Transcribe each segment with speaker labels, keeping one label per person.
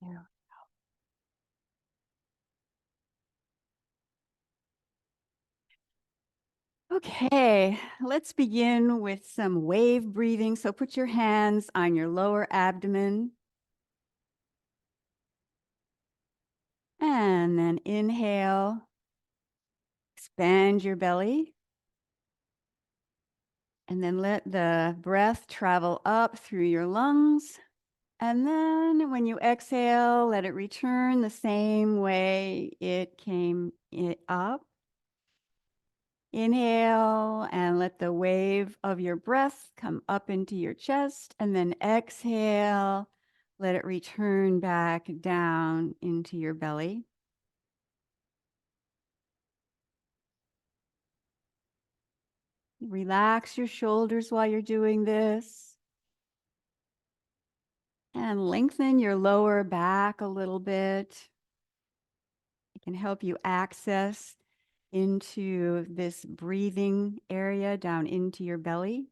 Speaker 1: There. Okay, let's begin with some wave breathing. So put your hands on your lower abdomen and then inhale, expand your belly, and then let the breath travel up through your lungs. And then when you exhale, let it return the same way it came up. Inhale and let the wave of your breath come up into your chest, and then exhale, let it return back down into your belly. Relax your shoulders while you're doing this, and lengthen your lower back a little bit. It can help you access into this breathing area down into your belly.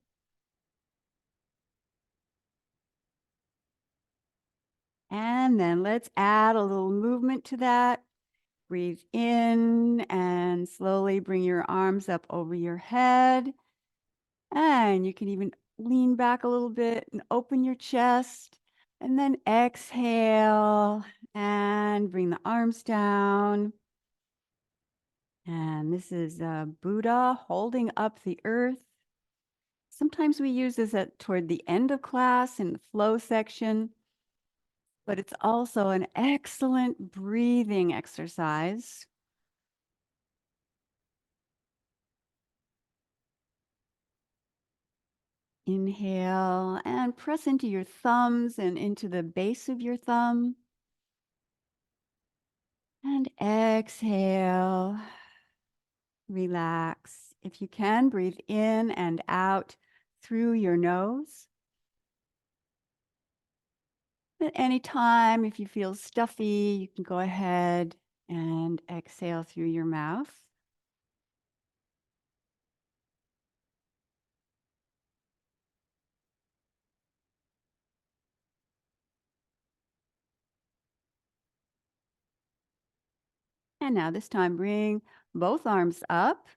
Speaker 1: And then let's add a little movement to that. Breathe in and slowly bring your arms up over your head. And you can even lean back a little bit and open your chest. And then exhale and bring the arms down. And this is Buddha holding up the earth. Sometimes we use this toward the end of class in the flow section, but it's also an excellent breathing exercise. Inhale and press into your thumbs and into the base of your thumb. And exhale, relax. If you can, breathe in and out through your nose. At any time, if you feel stuffy, you can go ahead and exhale through your mouth. And now this time, bring both arms up.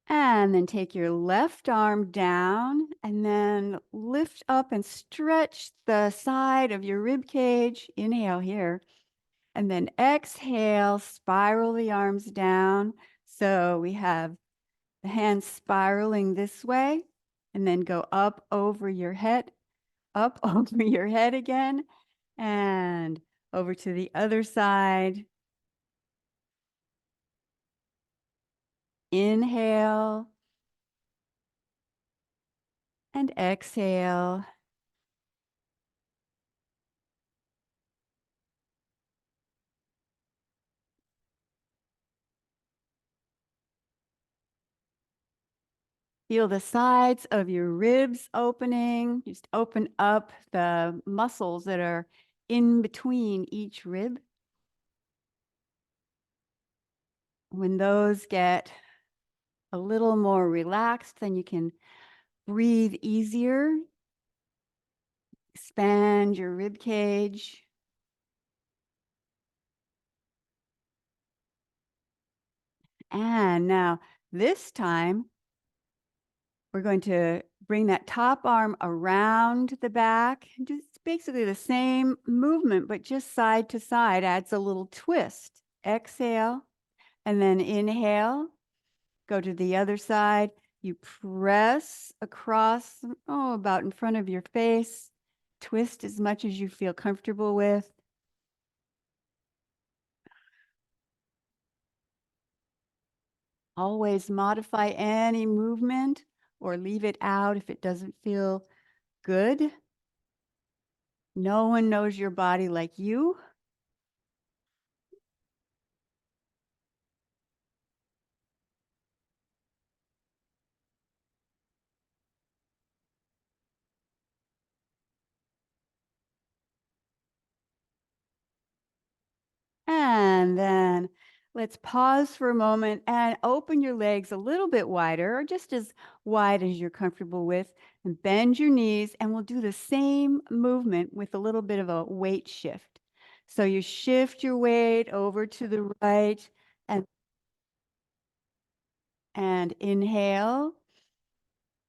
Speaker 1: And then take your left arm down and then lift up and stretch the side of your rib cage. Inhale here. And then exhale, spiral the arms down. So we have the hands spiraling this way, and then go up over your head, up over your head again, and over to the other side. Inhale and exhale. Feel the sides of your ribs opening. Just open up the muscles that are in between each rib. When those get a little more relaxed, then you can breathe easier. Expand your rib cage. And now this time, we're going to bring that top arm around the back. Just basically the same movement, but just side to side adds a little twist. Exhale, and then inhale. Go to the other side. You press across, about in front of your face. Twist as much as you feel comfortable with. Always modify any movement or leave it out if it doesn't feel good. No one knows your body like you. And then Let's pause for a moment and open your legs a little bit wider, or just as wide as you're comfortable with, and bend your knees. And we'll do the same movement with a little bit of a weight shift. So you shift your weight over to the right and, and inhale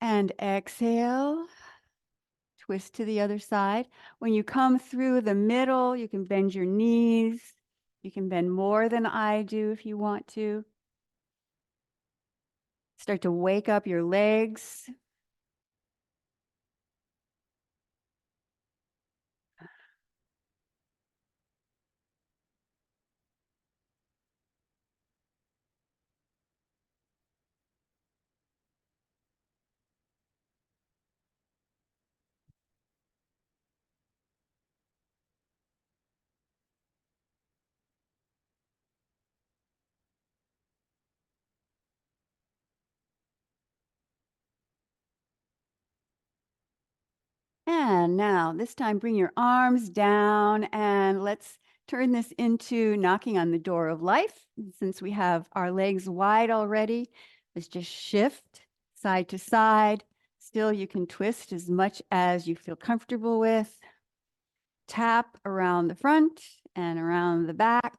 Speaker 1: and exhale. Twist to the other side. When you come through the middle, you can bend your knees. You can bend more than I do if you want to. Start to wake up your legs. And now, this time, bring your arms down and let's turn this into knocking on the door of life. Since we have our legs wide already, let's just shift side to side. Still, you can twist as much as you feel comfortable with. Tap around the front and around the back.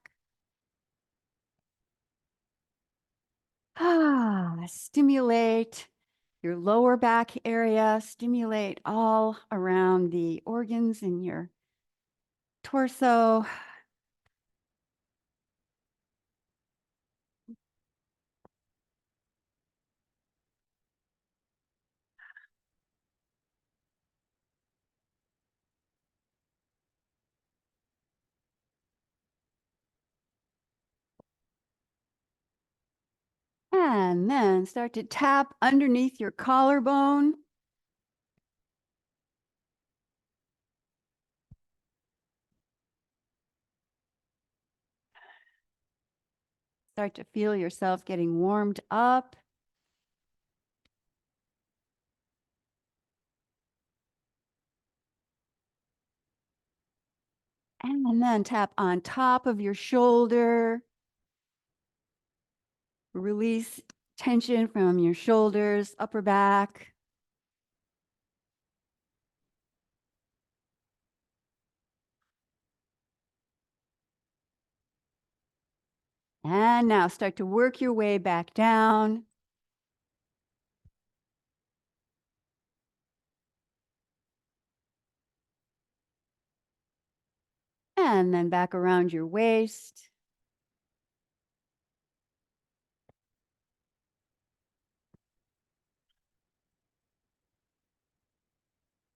Speaker 1: Stimulate your lower back area, stimulate all around the organs in your torso. And then start to tap underneath your collarbone. Start to feel yourself getting warmed up. And then tap on top of your shoulder. Release tension from your shoulders, upper back. And now start to work your way back down. And then back around your waist.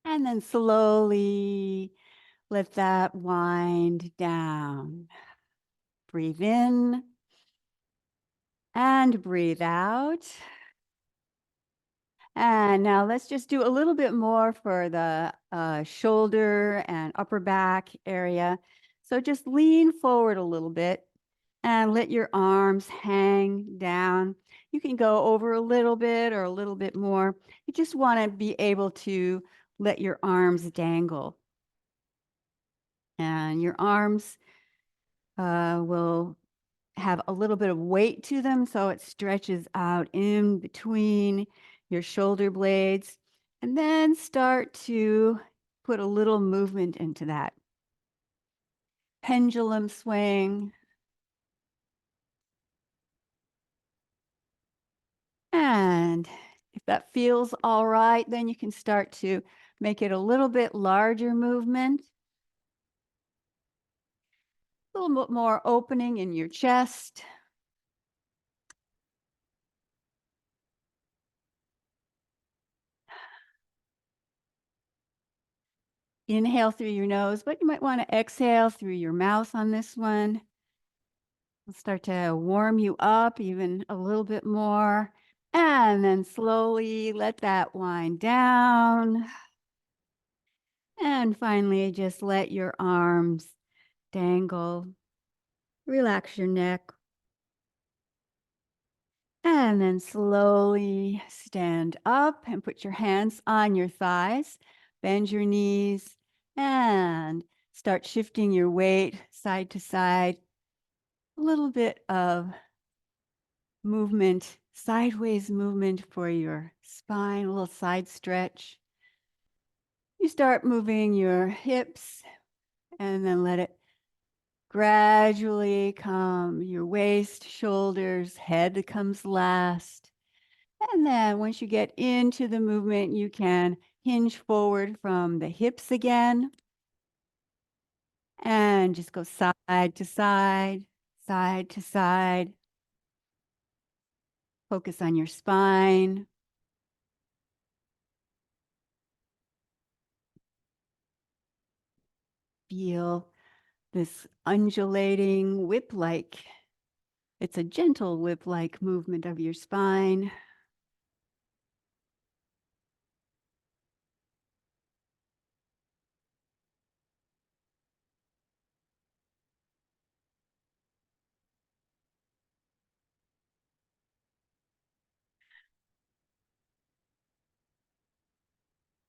Speaker 1: And then slowly let that wind down. Breathe in and breathe out. And now let's just do a little bit more for the shoulder and upper back area. So just lean forward a little bit and let your arms hang down. You can go over a little bit or a little bit more. You just want to be able to let your arms dangle. And your arms will have a little bit of weight to them, so it stretches out in between your shoulder blades. And then start to put a little movement into that. Pendulum swing. And if that feels all right, then you can start to make it a little bit larger movement. A little bit more opening in your chest. Inhale through your nose, but you might want to exhale through your mouth on this one. We'll start to warm you up even a little bit more. And then slowly let that wind down. And finally, just let your arms dangle. Relax your neck. And then slowly stand up and put your hands on your thighs. Bend your knees and start shifting your weight side to side. a little bit of movement, sideways movement for your spine, a little side stretch. You start moving your hips and then let it gradually come your waist, shoulders, head comes last. And then once you get into the movement, you can hinge forward from the hips again and just go side to side, side to side. Focus on your spine. Feel this undulating whip-like. It's a gentle whip-like movement of your spine.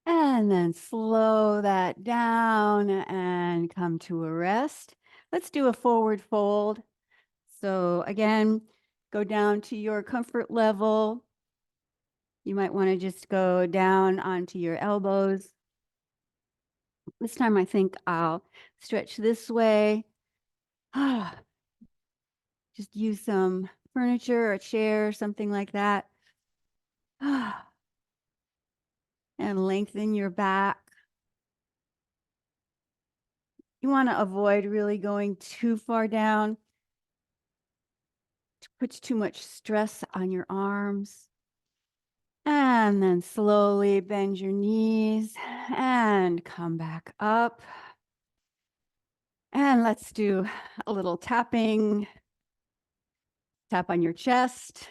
Speaker 1: And then slow that down and come to a rest. Let's do a forward fold. So again, go down to your comfort level. You might want to just go down onto your elbows. This time I think I'll stretch this way. Just use some furniture, a chair, something like that. And lengthen your back. You want to avoid really going too far down. It puts too much stress on your arms. And then slowly bend your knees and come back up. And let's do a little tapping. Tap on your chest.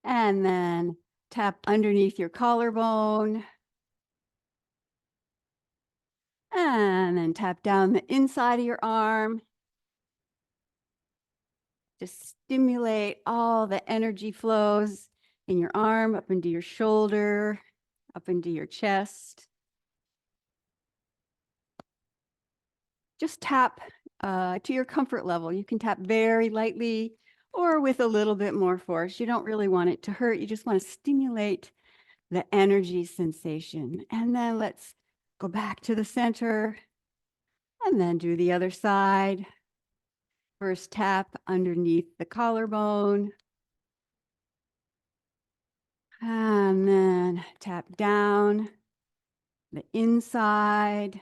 Speaker 1: And then tap underneath your collarbone. And then tap down the inside of your arm. Just stimulate all the energy flows in your arm, up into your shoulder, up into your chest. Just tap to your comfort level. You can tap very lightly or with a little bit more force. You don't really want it to hurt. You just want to stimulate the energy sensation. And then let's go back to the center and then do the other side. First tap underneath the collarbone. And then tap down the inside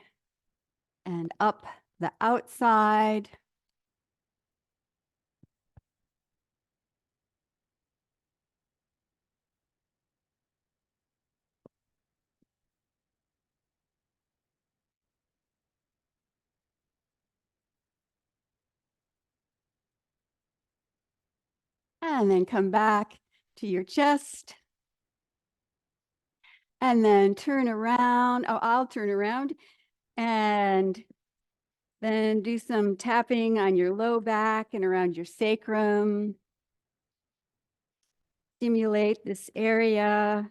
Speaker 1: and up the outside. And then come back to your chest. And then turn around. Oh, I'll turn around and then do some tapping on your low back and around your sacrum. Stimulate this area.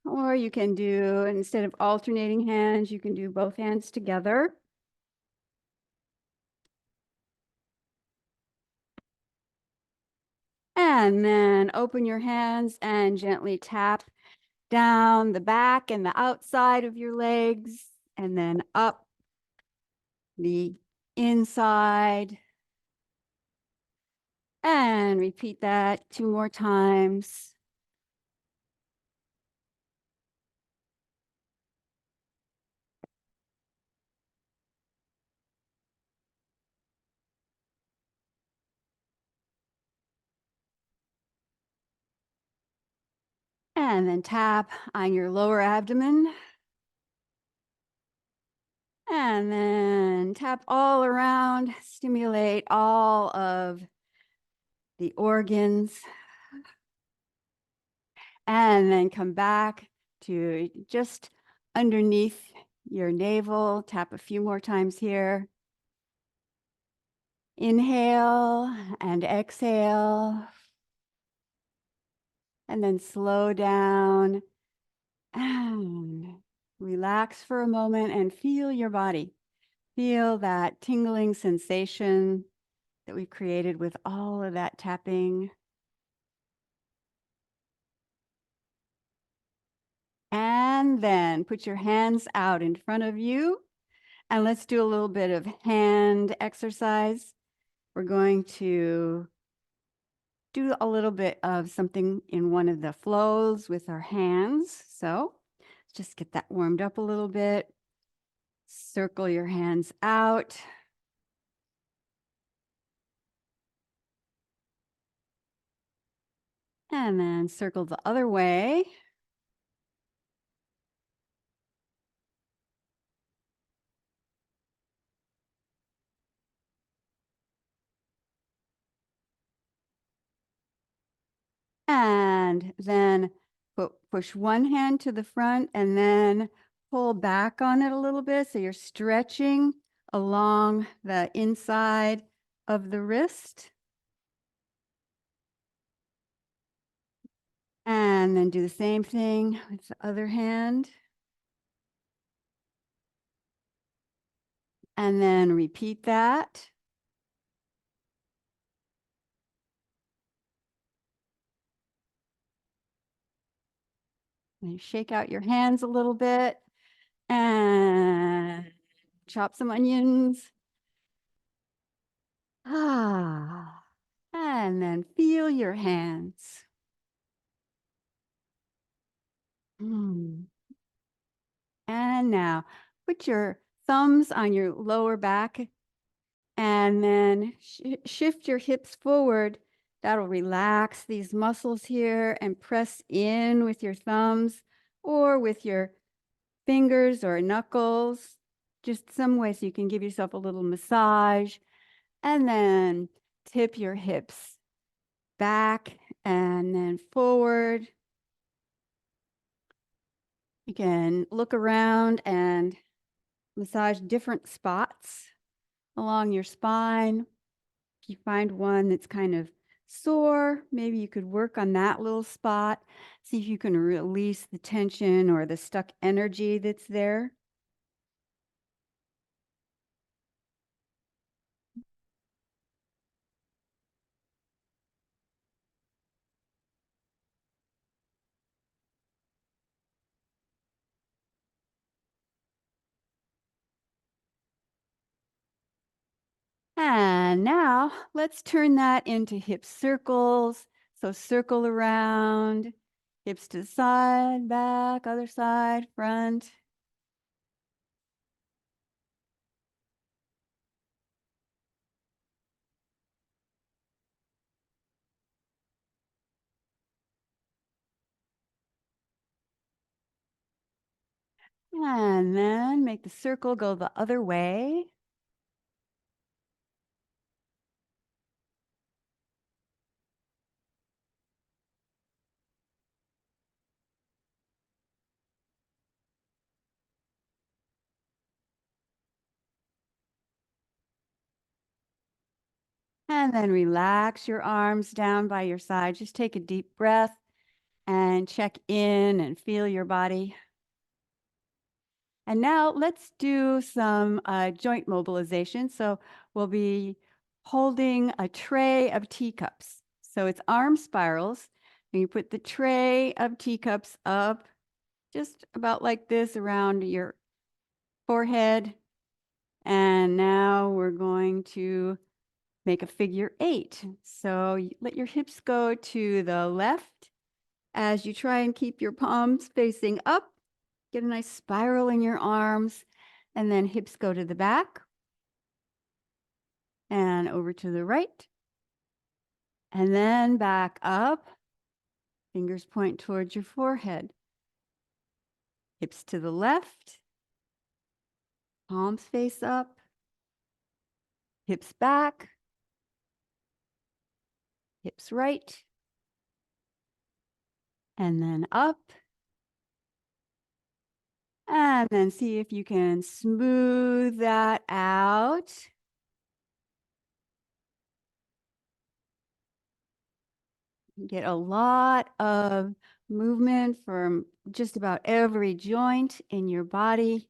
Speaker 1: Or you can do, instead of alternating hands, you can do both hands together. And then open your hands and gently tap down the back and the outside of your legs, and then up the inside. And repeat that 2 more times. And then tap on your lower abdomen. And then tap all around, stimulate all of the organs. And then come back to just underneath your navel. Tap a few more times here. Inhale and exhale. and then slow down and relax for a moment and feel your body. Feel that tingling sensation that we've created with all of that tapping. And then put your hands out in front of you. And let's do a little bit of hand exercise. We're going to do a little bit of something in one of the flows with our hands. So just get that warmed up a little bit. Circle your hands out. And then circle the other way. And then push one hand to the front and then pull back on it a little bit. So you're stretching along the inside of the wrist. And then do the same thing with the other hand. And then repeat that. And you shake out your hands a little bit and chop some onions. And then feel your hands. And now put your thumbs on your lower back and then shift your hips forward. That'll relax these muscles here and press in with your thumbs or with your fingers or knuckles. Just some ways you can give yourself a little massage. And then tip your hips back and then forward. You can look around and massage different spots along your spine. If you find one that's kind of sore, maybe you could work on that little spot. See if you can release the tension or the stuck energy that's there. And now let's turn that into hip circles. So circle around, hips to the side, back, other side, front. And then make the circle go the other way. And then relax your arms down by your side. Just take a deep breath and check in and feel your body. And now let's do some joint mobilization. So we'll be holding a tray of teacups. So it's arm spirals. And you put the tray of teacups up just about like this around your forehead. And now we're going to make a figure 8. So let your hips go to the left as you try and keep your palms facing up. Get a nice spiral in your arms, and then hips go to the back and over to the right, and then back up. Fingers point towards your forehead. Hips to the left, palms face up, hips back, hips right, and then up. And then see if you can smooth that out. Get a lot of movement from just about every joint in your body.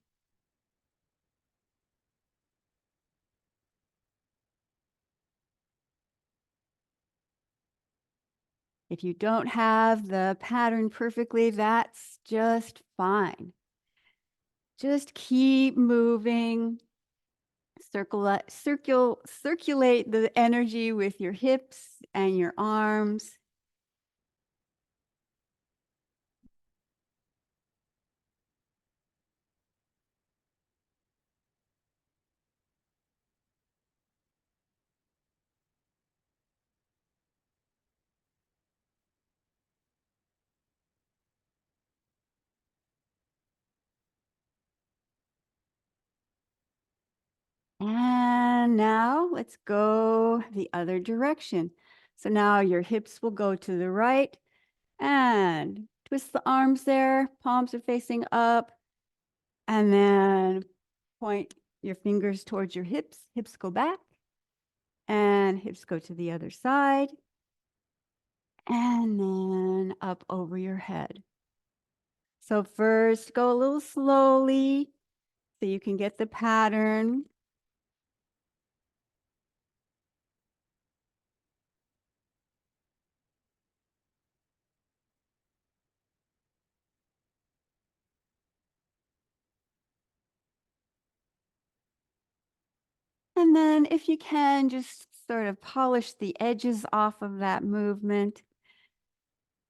Speaker 1: If you don't have the pattern perfectly, that's just fine. Just keep moving. Circulate the energy with your hips and your arms. And now let's go the other direction. So now your hips will go to the right and twist the arms there. Palms are facing up. And then point your fingers towards your hips. Hips go back and hips go to the other side. And then up over your head. So first go a little slowly so you can get the pattern. And then if you can, just sort of polish the edges off of that movement.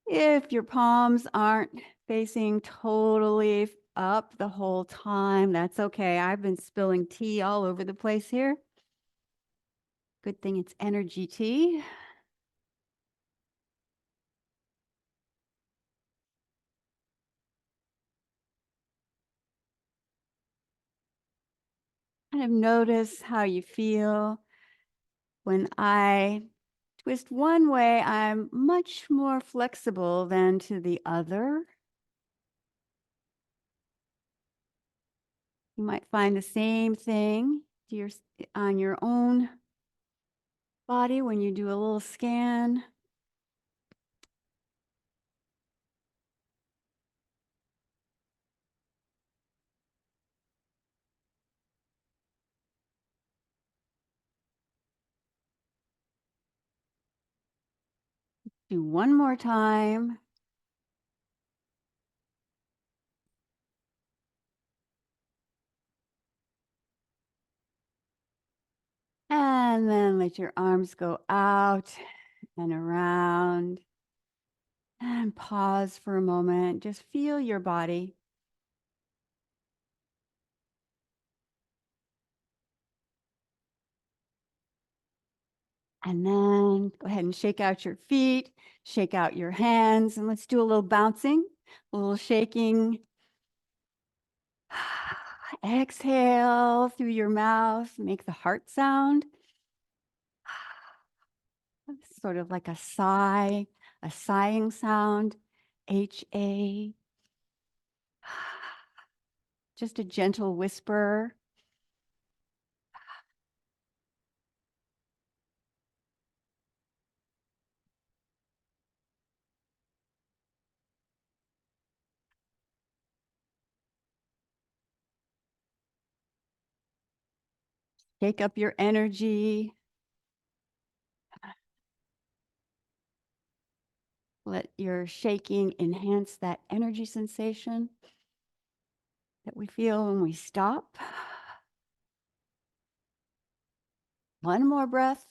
Speaker 1: If your palms aren't facing totally up the whole time, that's okay. I've been spilling tea all over the place here. Good thing it's energy tea. Kind of notice how you feel. When I twist one way, I'm much more flexible than to the other. You might find the same thing on your own body when you do a little scan. Do one more time. And then let your arms go out and around. And pause for a moment. Just feel your body. And then go ahead and shake out your feet, shake out your hands, and let's do a little bouncing, a little shaking. Exhale through your mouth, make the heart sound. Sort of like a sigh, a sighing sound. HA. Just a gentle whisper. Take up your energy. Let your shaking enhance that energy sensation that we feel when we stop. One more breath.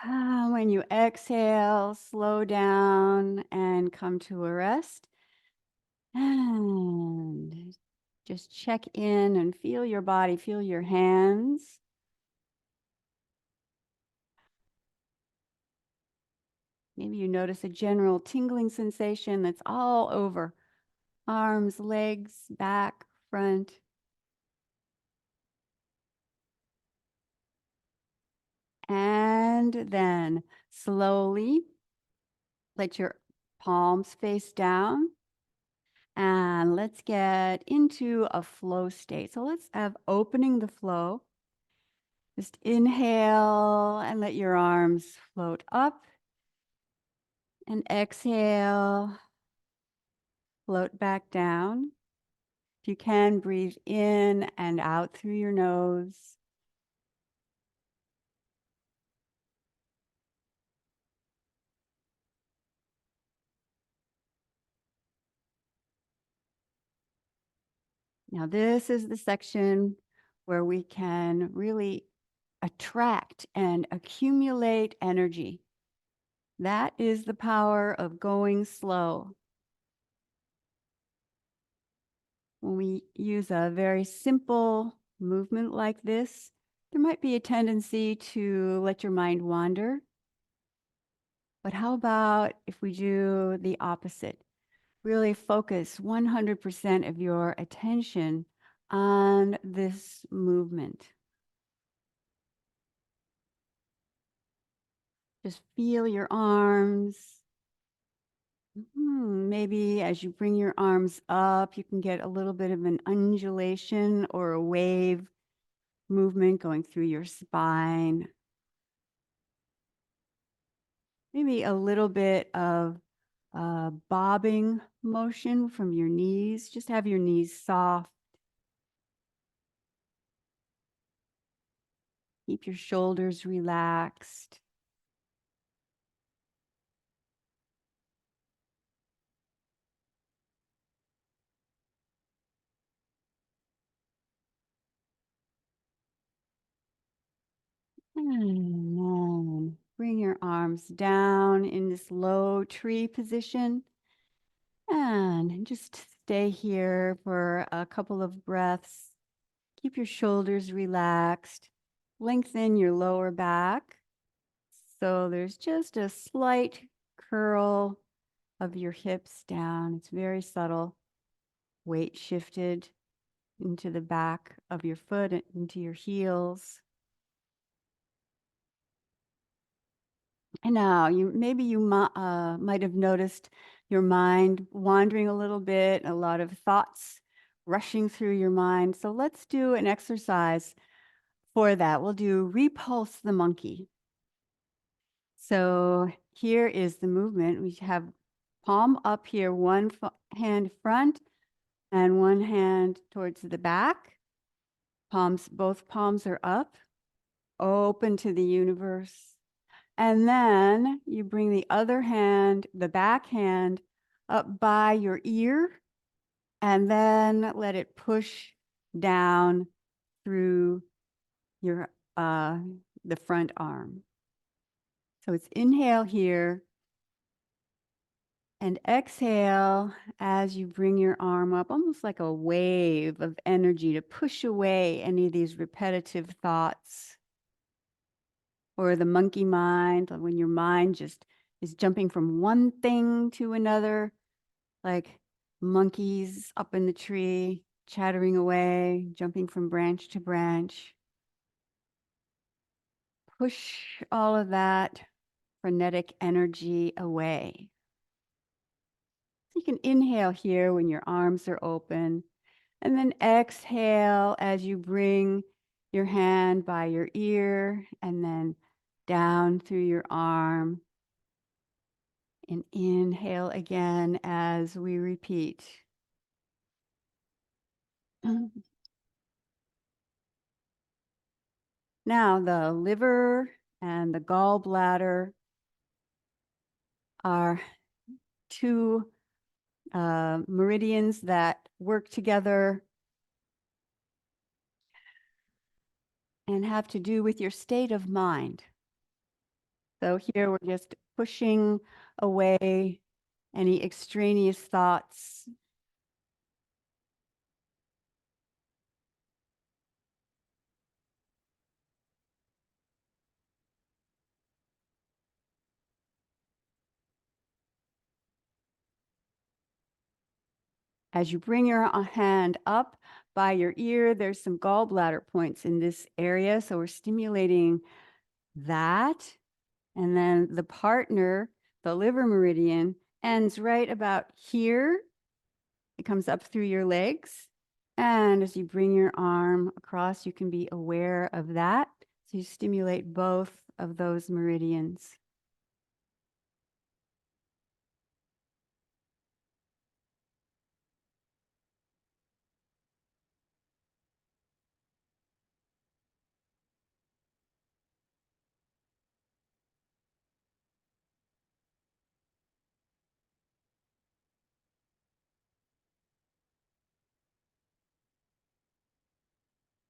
Speaker 1: When you exhale, slow down and come to a rest. And just check in and feel your body, feel your hands. Maybe you notice a general tingling sensation that's all over arms, legs, back, front. And then slowly let your palms face down. And let's get into a flow state. So let's have opening the flow. Just inhale and let your arms float up. And exhale, float back down. If you can, breathe in and out through your nose. Now, this is the section where we can really attract and accumulate energy. That is the power of going slow. When we use a very simple movement like this, there might be a tendency to let your mind wander. But how about if we do the opposite? Really focus 100% of your attention on this movement. Just feel your arms. Maybe as you bring your arms up, you can get a little bit of an undulation or a wave movement going through your spine. Maybe a little bit of bobbing motion from your knees. Just have your knees soft. Keep your shoulders relaxed. And then bring your arms down in this low tree position. And just stay here for a couple of breaths. Keep your shoulders relaxed. Lengthen your lower back. So there's just a slight curl of your hips down. It's very subtle. Weight shifted into the back of your foot, into your heels. And now maybe you might have noticed your mind wandering a little bit, a lot of thoughts rushing through your mind. So let's do an exercise for that. We'll do Repulse the monkey. So here is the movement. We have palm up here, one hand front and one hand towards the back. Both palms are up, open to the universe. And then you bring the other hand, the back hand, up by your ear, and then let it push down through your the front arm. So it's inhale here and exhale as you bring your arm up, almost like a wave of energy to push away any of these repetitive thoughts. Or the monkey mind, when your mind just is jumping from one thing to another, like monkeys up in the tree, chattering away, jumping from branch to branch. Push all of that frenetic energy away. So you can inhale here when your arms are open, and then exhale as you bring your hand by your ear and then down through your arm. And inhale again as we repeat. Now, the liver and the gallbladder are two meridians that work together and have to do with your state of mind. So here we're just pushing away any extraneous thoughts. As you bring your hand up by your ear, there's some gallbladder points in this area. So we're stimulating that. And then the partner, the liver meridian, ends right about here. It comes up through your legs. And as you bring your arm across, you can be aware of that. So you stimulate both of those meridians.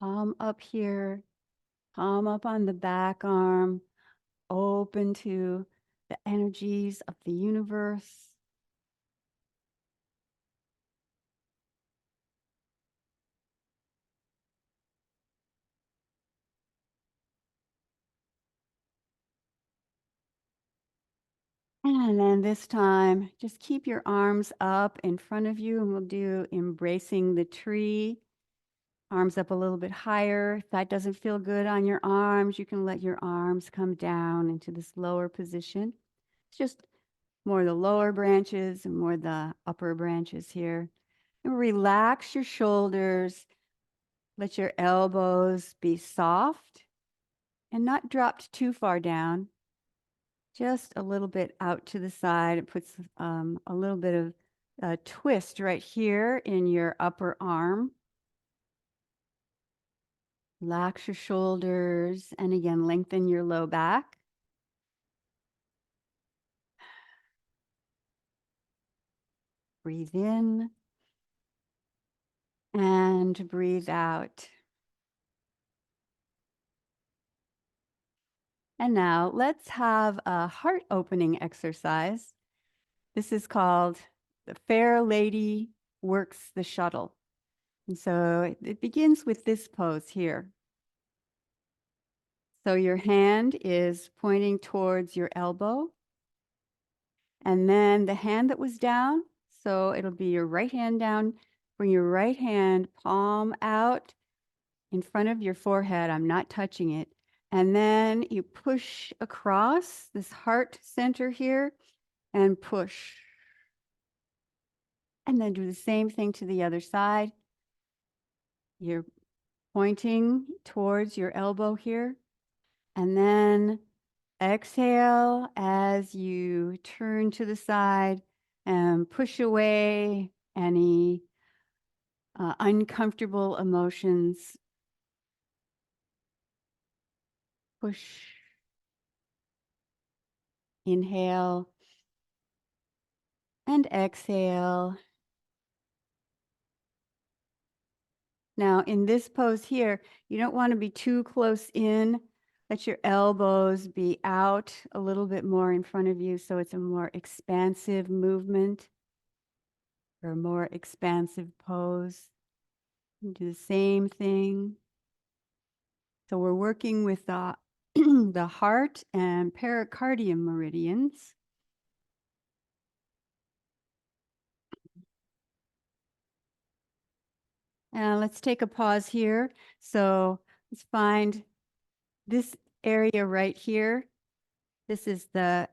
Speaker 1: palm up here, palm up on the back arm, open to the energies of the universe. And then this time, just keep your arms up in front of you, and we'll do embracing the tree. Arms up a little bit higher. If that doesn't feel good on your arms, you can let your arms come down into this lower position. It's just more the lower branches and more the upper branches here. And relax your shoulders. Let your elbows be soft and not dropped too far down. Just a little bit out to the side. It puts a little bit of a twist right here in your upper arm. Relax your shoulders and again, lengthen your low back. Breathe in and breathe out. And now let's have a heart opening exercise. This is called the Fair Lady Works the Shuttle. And so it begins with this pose here. So your hand is pointing towards your elbow. And then the hand that was down, so it'll be your right hand down. Bring your right hand palm out in front of your forehead. I'm not touching it. And then you push across this heart center here and push. And then do the same thing to the other side. You're pointing towards your elbow here. And then exhale as you turn to the side and push away any uncomfortable emotions. Push. Inhale and exhale. Now, in this pose here, you don't want to be too close in. Let your elbows be out a little bit more in front of you so it's a more expansive movement or a more expansive pose. And do the same thing. So we're working with the, the heart and pericardium meridians. Let's take a pause here. So let's find this area right here. This is the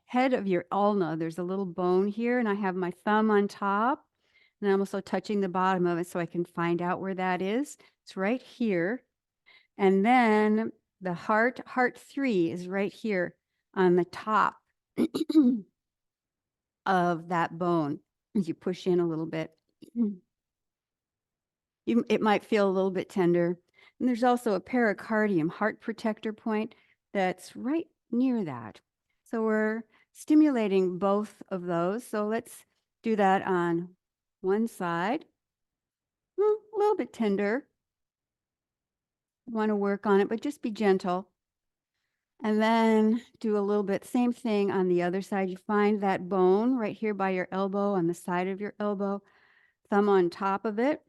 Speaker 1: head of your ulna. There's a little bone here, and I have my thumb on top. And I'm also touching the bottom of it so I can find out where that is. It's right here. And then the heart 3 is right here on the top of that bone as you push in a little bit. It might feel a little bit tender. And there's also a pericardium heart protector point that's right near that. So we're stimulating both of those. So let's do that on one side. A little bit tender. Want to work on it, but just be gentle. And then do a little bit, same thing on the other side. You find that bone right here by your elbow, on the side of your elbow, thumb on top of it.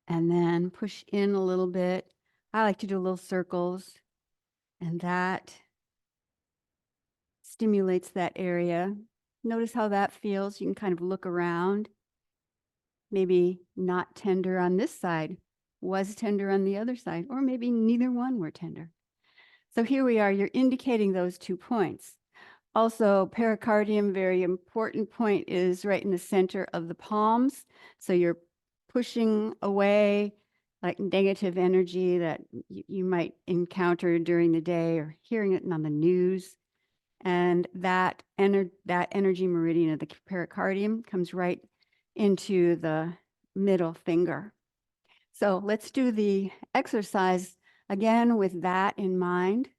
Speaker 1: And then push in a little bit. I like to do little circles, and that stimulates that area. Notice how that feels. You can kind of look around. Maybe not tender on this side, was tender on the other side, or maybe neither one were tender. So here we are, you're indicating those 2 points. Also, pericardium, very important point, is right in the center of the palms. So you're pushing away like negative energy that you might encounter during the day or hearing it on the news. And that energy meridian of the pericardium comes right into the middle finger. So let's do the exercise again with that in mind.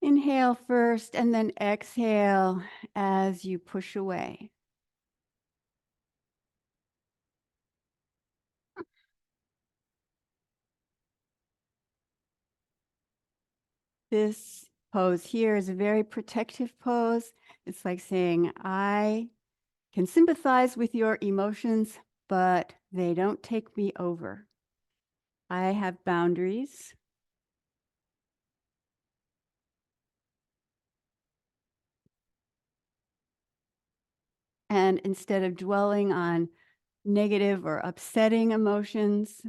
Speaker 1: Inhale first and then exhale as you push away. This pose here is a very protective pose. It's like saying, I can sympathize with your emotions, but they don't take me over. I have boundaries. And instead of dwelling on negative or upsetting emotions,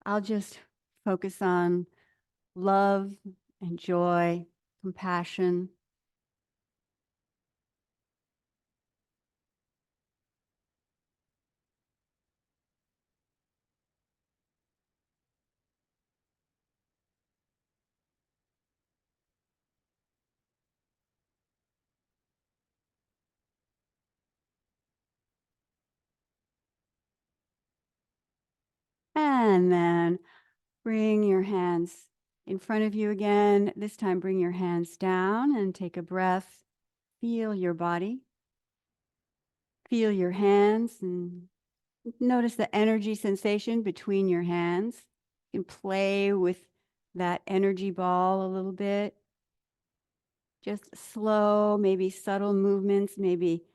Speaker 1: I'll just focus on love and joy, compassion. And then bring your hands in front of you again. This time, bring your hands down and take a breath. Feel your body. Feel your hands and notice the energy sensation between your hands. You can play with that energy ball a little bit. Just slow, maybe subtle movements, maybe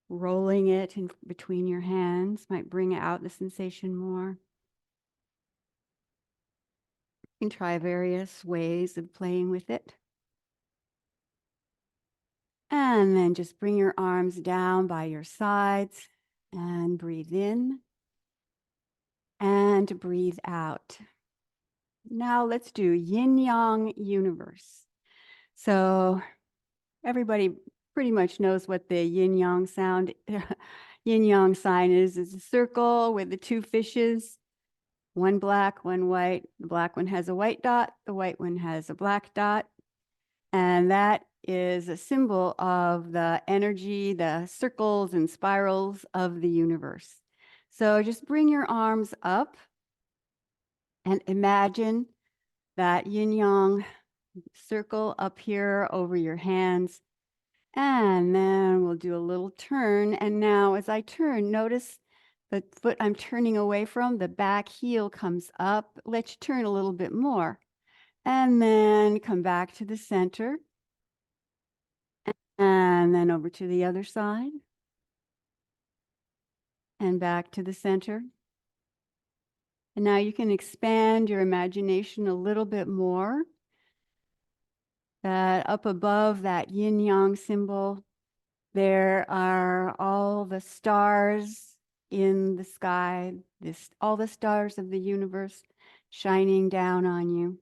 Speaker 1: rolling it in between your hands might bring out the sensation more. You can try various ways of playing with it. And then just bring your arms down by your sides and breathe in and breathe out. Now let's do yin yang universe. So everybody pretty much knows what the yin yang sound, yin yang sign is. It's a circle with the two fishes, one black, one white. The black one has a white dot, the white one has a black dot. And that is a symbol of the energy, the circles and spirals of the universe. So just bring your arms up and imagine that yin yang circle up here over your hands. And then we'll do a little turn. And now as I turn, notice the foot I'm turning away from, the back heel comes up. Let's turn a little bit more. And then come back to the center. And then over to the other side. And back to the center. And now you can expand your imagination a little bit more. That up above that yin yang symbol, there are all the stars in the sky, all the stars of the universe shining down on you.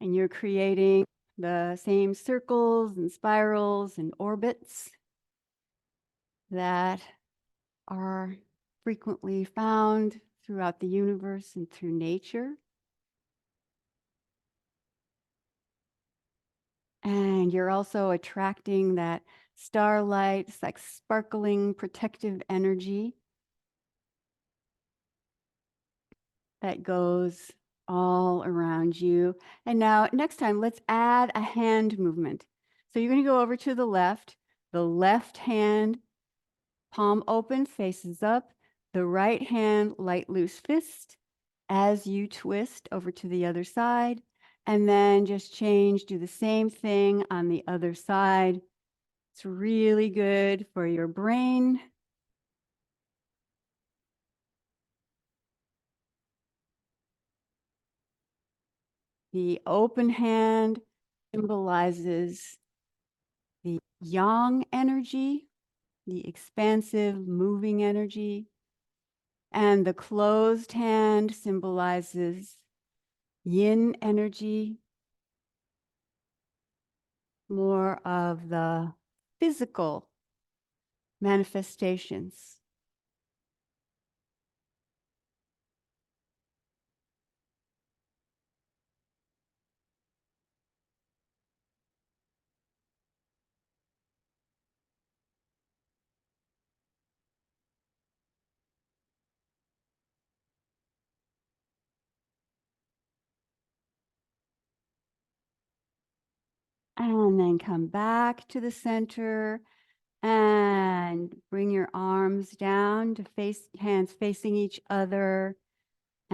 Speaker 1: And you're creating the same circles and spirals and orbits that are frequently found throughout the universe and through nature. And you're also attracting that starlight, it's like sparkling protective energy that goes all around you. And now next time, let's add a hand movement. So you're going to go over to the left hand, palm open, faces up, the right hand, light loose fist as you twist over to the other side. And then just change, do the same thing on the other side. It's really good for your brain. The open hand symbolizes the yang energy, the expansive, moving energy. And the closed hand symbolizes yin energy, more of the physical manifestations. And then come back to the center and bring your arms down to face, hands facing each other.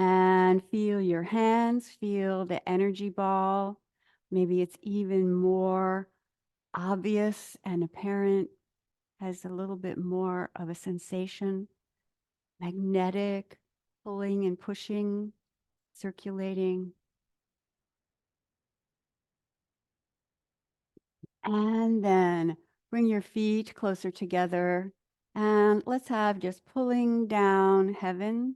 Speaker 1: And feel your hands, feel the energy ball. Maybe it's even more obvious and apparent, has a little bit more of a sensation, magnetic, pulling and pushing, circulating. And then bring your feet closer together. And let's have just pulling down heaven.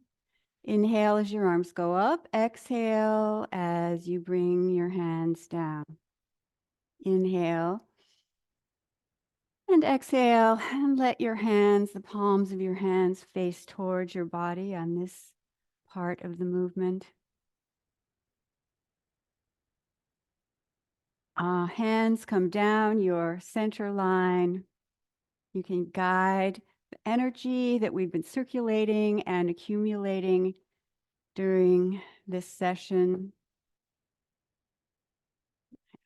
Speaker 1: Inhale as your arms go up. Exhale as you bring your hands down. Inhale and exhale, and let your hands, the palms of your hands, face towards your body on this part of the movement. Hands come down your center line. You can guide the energy that we've been circulating and accumulating during this session.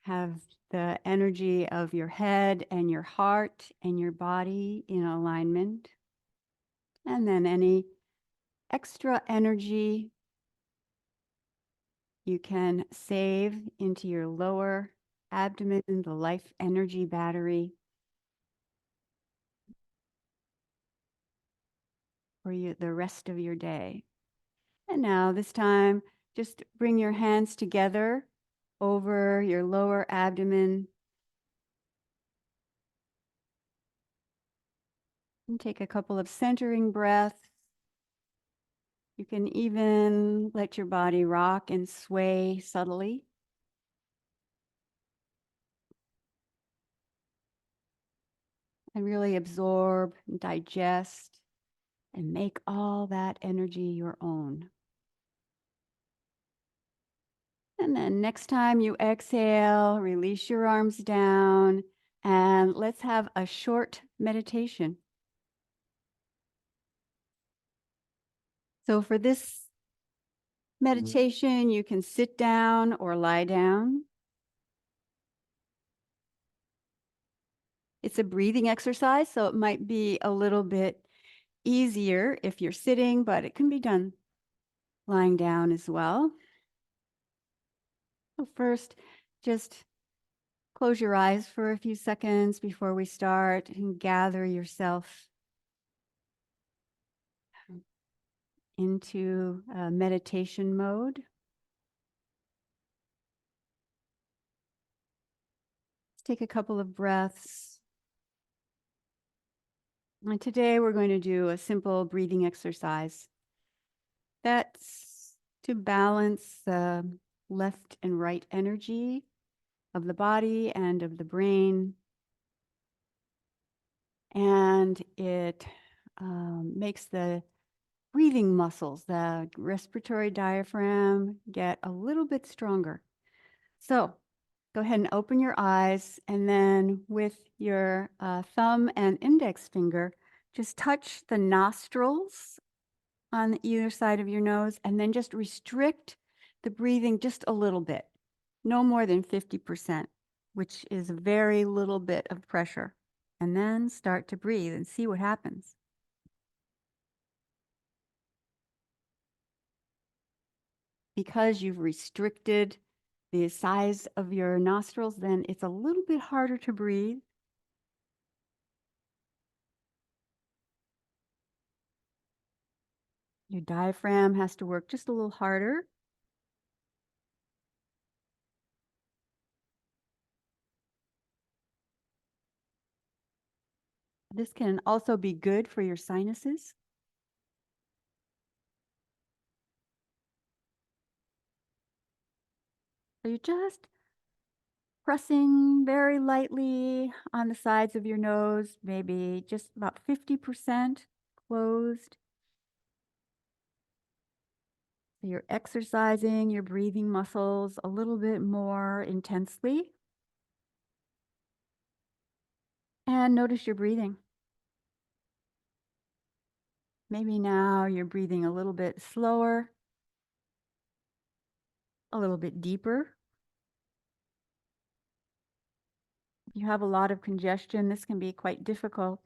Speaker 1: Have the energy of your head and your heart and your body in alignment. And then any extra energy you can save into your lower abdomen, the life energy battery, for the rest of your day. And now this time, just bring your hands together over your lower abdomen and take a couple of centering breaths. You can even let your body rock and sway subtly. And really absorb, and digest, and make all that energy your own. And then next time you exhale, release your arms down, and let's have a short meditation. So for this meditation, you can sit down or lie down. It's a breathing exercise, so it might be a little bit easier if you're sitting, but it can be done lying down as well. So first, just close your eyes for a few seconds before we start and gather yourself into meditation mode. Let's take a couple of breaths. And today we're going to do a simple breathing exercise. That's to balance the left and right energy of the body and of the brain. And it makes the breathing muscles, the respiratory diaphragm, get a little bit stronger. So go ahead and open your eyes, and then with your thumb and index finger, just touch the nostrils on either side of your nose, and then just restrict the breathing just a little bit, no more than 50%, which is a very little bit of pressure. And then start to breathe and see what happens. Because you've restricted the size of your nostrils, then it's a little bit harder to breathe. Your diaphragm has to work just a little harder. This can also be good for your sinuses. So you're just pressing very lightly on the sides of your nose, maybe just about 50% closed. So you're exercising your breathing muscles a little bit more intensely. And notice your breathing. Maybe now you're breathing a little bit slower, a little bit deeper. If you have a lot of congestion, this can be quite difficult.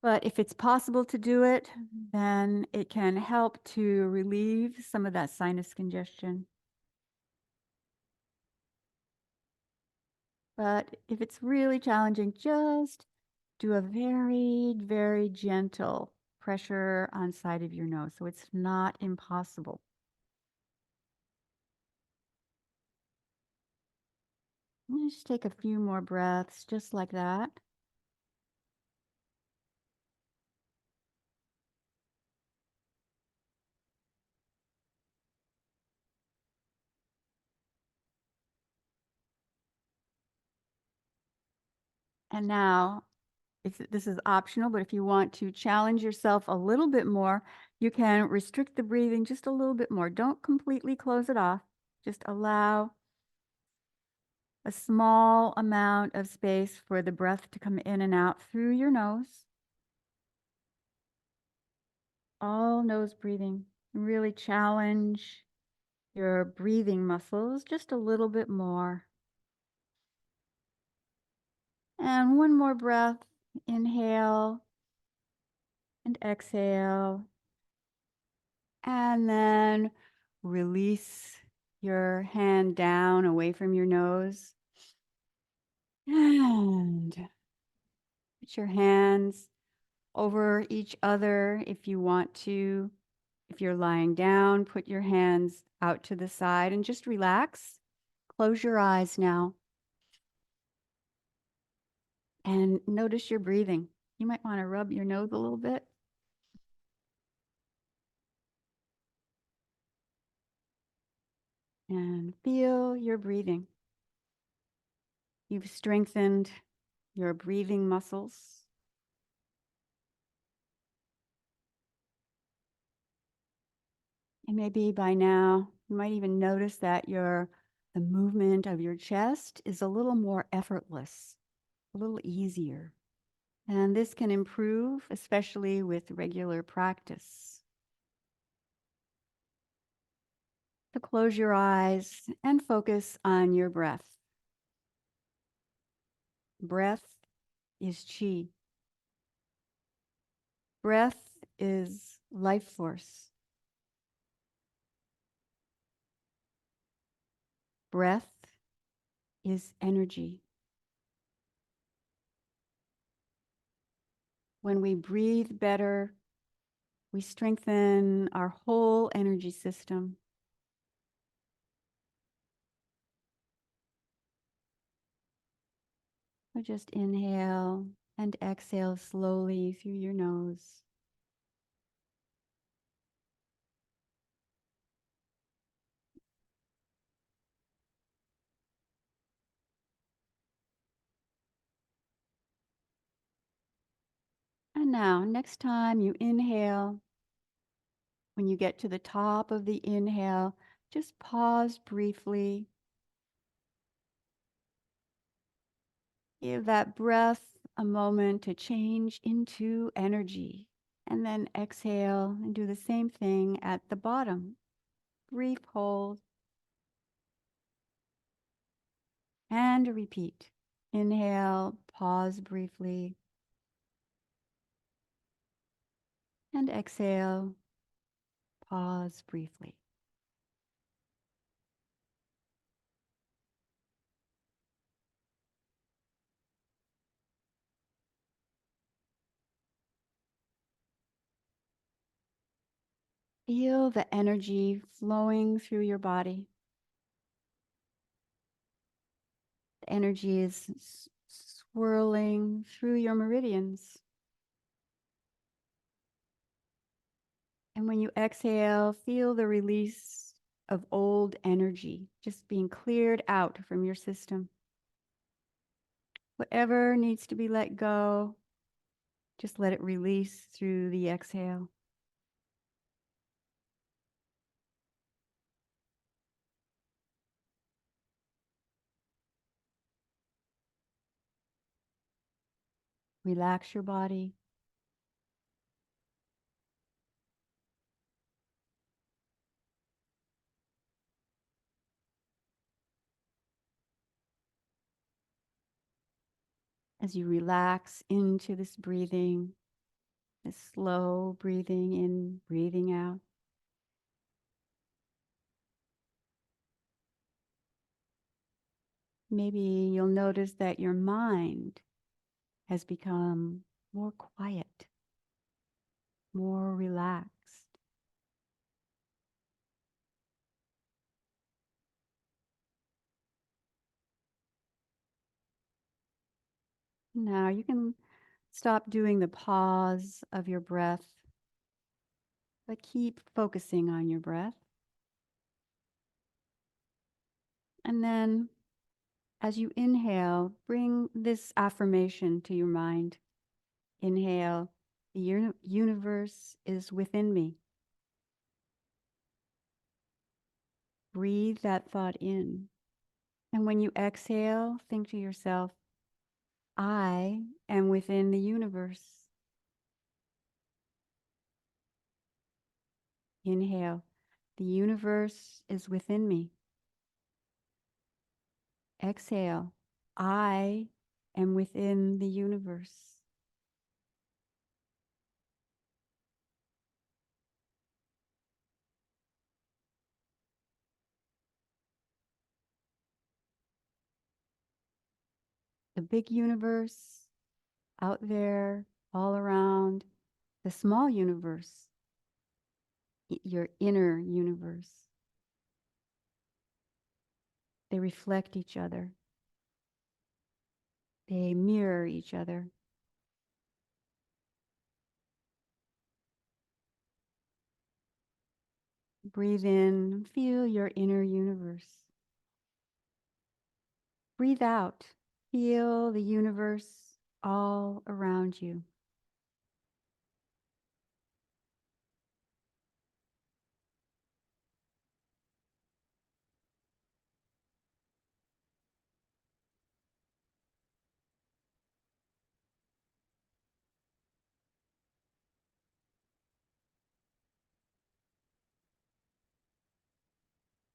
Speaker 1: But if it's possible to do it, then it can help to relieve some of that sinus congestion. But if it's really challenging, just do a very, very gentle pressure on side of your nose. So it's not impossible. And just take a few more breaths, just like that. And now, this is optional, but if you want to challenge yourself a little bit more, you can restrict the breathing just a little bit more. Don't completely close it off. Just allow a small amount of space for the breath to come in and out through your nose. All nose breathing. Really challenge your breathing muscles just a little bit more. And one more breath. Inhale and exhale. And then release your hand down away from your nose. And put your hands over each other if you want to. If you're lying down, put your hands out to the side and just relax. Close your eyes now and notice your breathing. You might want to rub your nose a little bit. And feel your breathing. You've strengthened your breathing muscles. And maybe by now, you might even notice that the movement of your chest is a little more effortless, a little easier. And this can improve, especially with regular practice. So close your eyes and focus on your breath. Breath is chi. Breath is life force. Breath is energy. When we breathe better, we strengthen our whole energy system. So just inhale and exhale slowly through your nose. And now, next time you inhale, when you get to the top of the inhale, just pause briefly. Give that breath a moment to change into energy. And then exhale and do the same thing at the bottom. Brief hold and repeat. Inhale, pause briefly, and exhale, pause briefly. Feel the energy flowing through your body. The energy is swirling through your meridians. And when you exhale, feel the release of old energy just being cleared out from your system. Whatever needs to be let go, just let it release through the exhale. Relax your body. As you relax into this breathing, This slow breathing in, breathing out. Maybe you'll notice that your mind has become more quiet, more relaxed. Now you can stop doing the pause of your breath, but keep focusing on your breath. And then as you inhale, bring this affirmation to your mind. Inhale, the universe is within me. Breathe that thought in. And when you exhale, think to yourself, I am within the universe. Inhale, the universe is within me. Exhale, I am within the universe. The big universe out there, all around, the small universe, your inner universe. They reflect each other. They mirror each other. Breathe in, feel your inner universe. Breathe out, feel the universe all around you.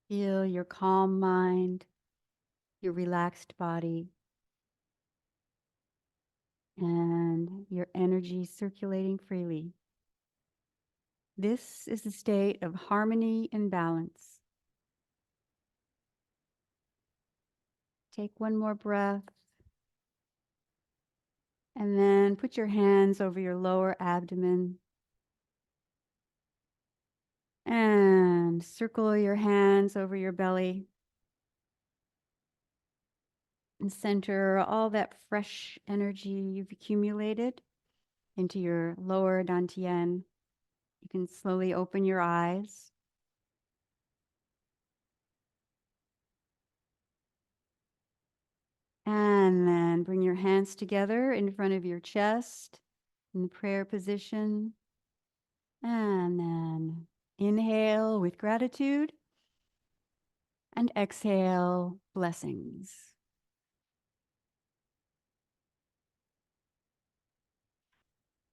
Speaker 1: Feel your calm mind, your relaxed body, and your energy circulating freely. This is a state of harmony and balance. Take one more breath, and then put your hands over your lower abdomen and circle your hands over your belly and center all that fresh energy you've accumulated into your lower dantian. You can slowly open your eyes. And then bring your hands together in front of your chest in the prayer position. And then inhale with gratitude and exhale blessings.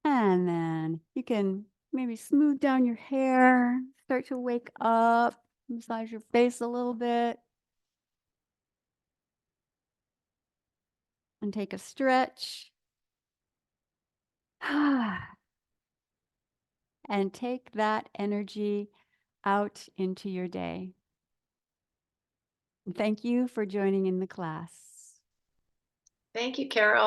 Speaker 1: And then you can maybe smooth down your hair, start to wake up, massage your face a little bit, and take a stretch. And take that energy out into your day. Thank you for joining in the class.
Speaker 2: Thank you, Carol.